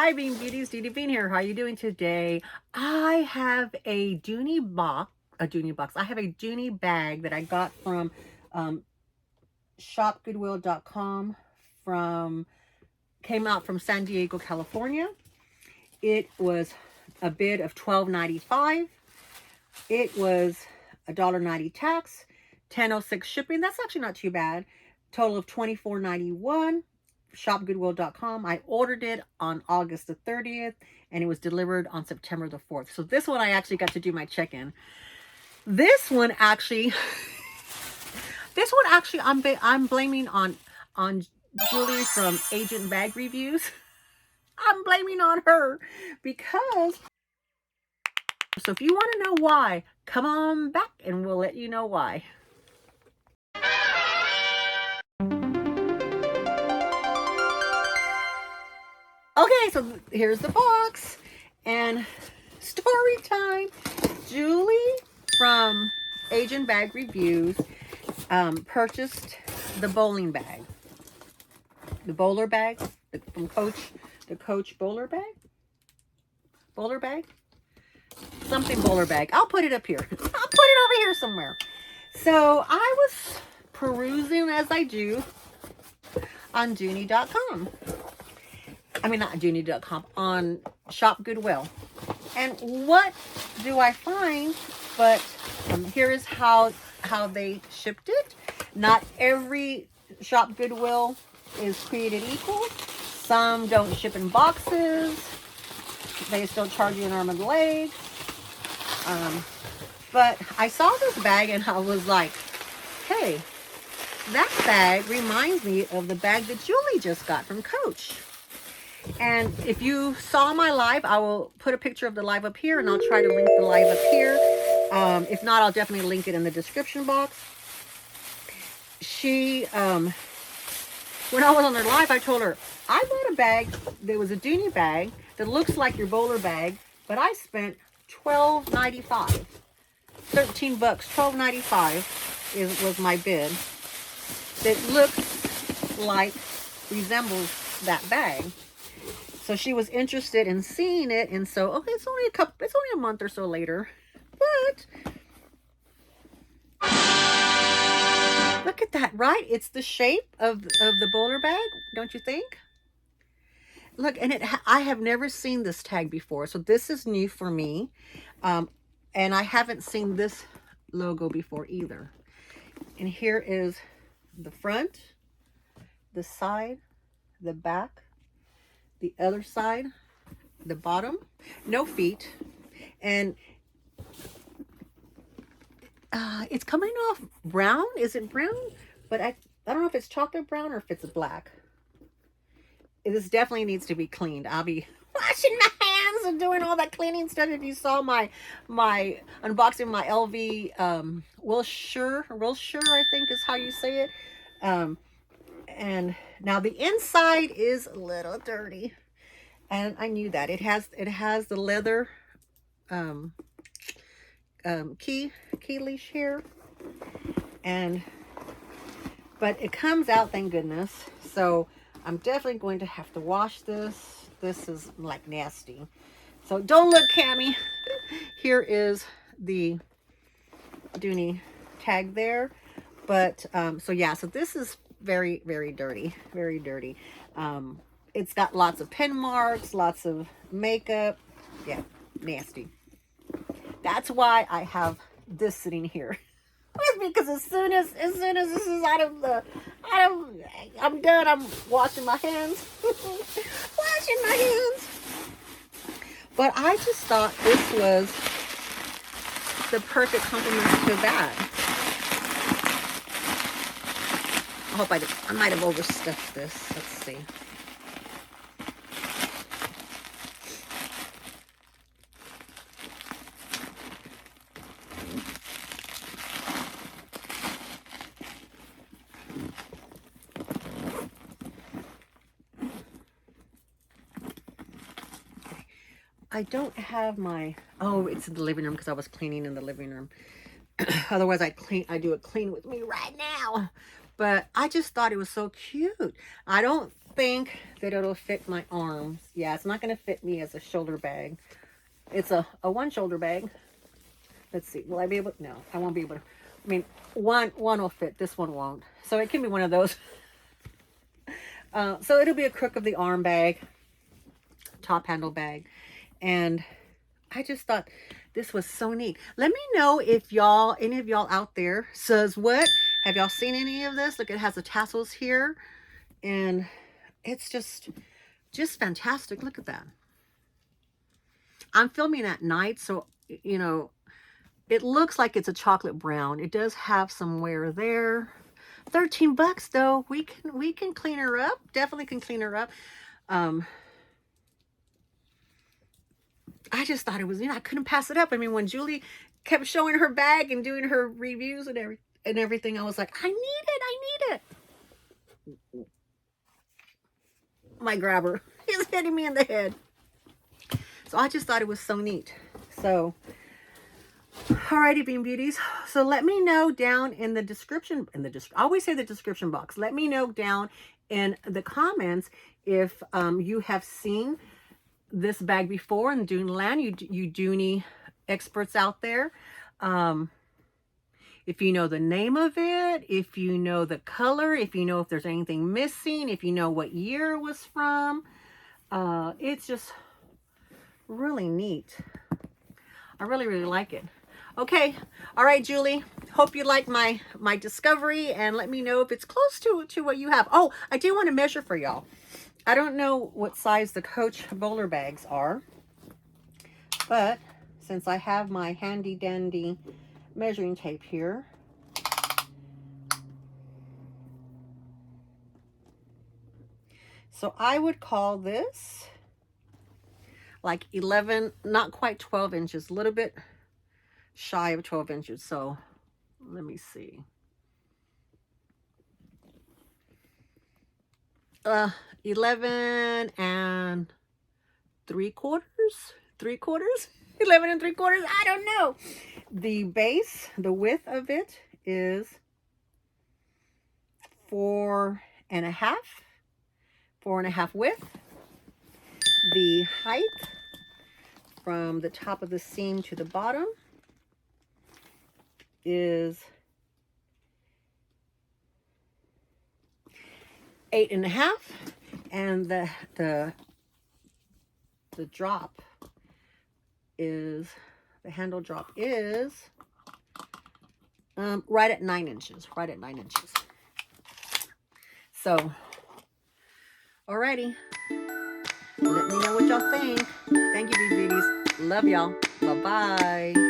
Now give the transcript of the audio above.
Hi, Bean Beauties. Dooney Bean here. How are you doing today? I have a Dooney box. I have a Dooney bag that I got from shopgoodwill.com. Came out from San Diego, California. It was a bid of $12.95. It was $1.90 tax, $10.06 shipping. That's actually not too bad. Total of $24.91. shopgoodwill.com. I ordered it on August the 30th and it was delivered on September the 4th. So this one I actually got to do my check-in. This one actually I'm blaming on Julie from Agent Bag Reviews. I'm blaming on her because, so if you want to know why, come on back and we'll let you know why. Okay, so here's the box and story time. Julie from Agent Bag Reviews purchased the bowling bag, the bowler bag from Coach, the Coach Bowler Bag, something bowler bag. I'll put it up here. I'll put it over here somewhere. So I was perusing as I do on Dooney.com. I mean, not Dooney.com, on Shop Goodwill. And what do I find? But here is how they shipped it. Not every Shop Goodwill is created equal. Some don't ship in boxes. They still charge you an arm and a leg. But I saw this bag and I was like, hey, that bag reminds me of the bag that Julie just got from Coach. And if you saw my live, I will put a picture of the live up here and I'll try to link the live up here. If not, I'll definitely link it in the description box. She, when I was on her live, I told her, I bought a bag, there was a Dooney bag that looks like your bowler bag, but I spent $12.95. 13 bucks, $12.95 was my bid. That looks like, resembles that bag. So she was interested in seeing it, and so okay, it's only a month or so later, but look at that, right? It's the shape of the bowler bag, don't you think? Look, and I have never seen this tag before, so this is new for me, and I haven't seen this logo before either. And here is the front, the side, the back, the other side, the bottom, no feet, and it's coming off brown. Is it brown? But I don't know if it's chocolate brown or if it's black. This definitely needs to be cleaned. I'll be washing my hands and doing all that cleaning stuff. If you saw my unboxing my LV Wilshire, I think is how you say it. And now the inside is a little dirty, and I knew that. It has the leather key leash here, but it comes out, thank goodness. So I'm definitely going to have to wash this. This is like nasty. So don't look, Cammy. Here is the Dooney tag there. But so yeah, so this is very, very dirty, very dirty. It's got lots of pen marks, lots of makeup. Yeah, nasty. That's why I have this sitting here with me, because as soon as this is I'm done, I'm washing my hands. Washing my hands. But I just thought this was the perfect complement to that. I hope I might have overstuffed this. Let's see. I don't have my, oh, it's in the living room because I was cleaning in the living room. Otherwise I do a clean with me right now. But I just thought it was so cute. I don't think that it'll fit my arms. Yeah, it's not going to fit me as a shoulder bag. It's a one shoulder bag. Let's see. Will I be able? No, I won't be able to. I mean, one will fit. This one won't. So it can be one of those. So it'll be a crook of the arm bag, top handle bag. And I just thought this was so neat. Let me know if y'all, any of y'all out there says what? Have y'all seen any of this? Look, it has the tassels here. And it's just fantastic. Look at that. I'm filming at night, so, you know, it looks like it's a chocolate brown. It does have some wear there. 13 bucks though. We can clean her up. Definitely can clean her up. I just thought it was, you know, I couldn't pass it up. I mean, when Julie kept showing her bag and doing her reviews and everything, I was like, I need it. My grabber is hitting me in the head. So I just thought it was so neat. So, alrighty, Bean Beauties. So let me know down in the description, I always say the description box. Let me know down in the comments if you have seen this bag before in Dooney land, you Dooney experts out there. If you know the name of it, if you know the color, if you know if there's anything missing, if you know what year it was from, it's just really neat. I really like it. Okay, all right, Julie, hope you like my discovery, and let me know if it's close to what you have. Oh, I do want to measure for y'all. I don't know what size the Coach bowler bags are, but since I have my handy dandy measuring tape here, so I would call this like 11, not quite 12 inches, a little bit shy of 12 inches. So let me see. 11 and 3/4, 11 and 3/4. I don't know. The base, the width of it is 4.5, 4.5 width. The height from the top of the seam to the bottom is 8.5, and the drop is, the handle drop is right at 9 inches, So, alrighty. Let me know what y'all think. Thank you, Beauties. Love y'all. Bye-bye.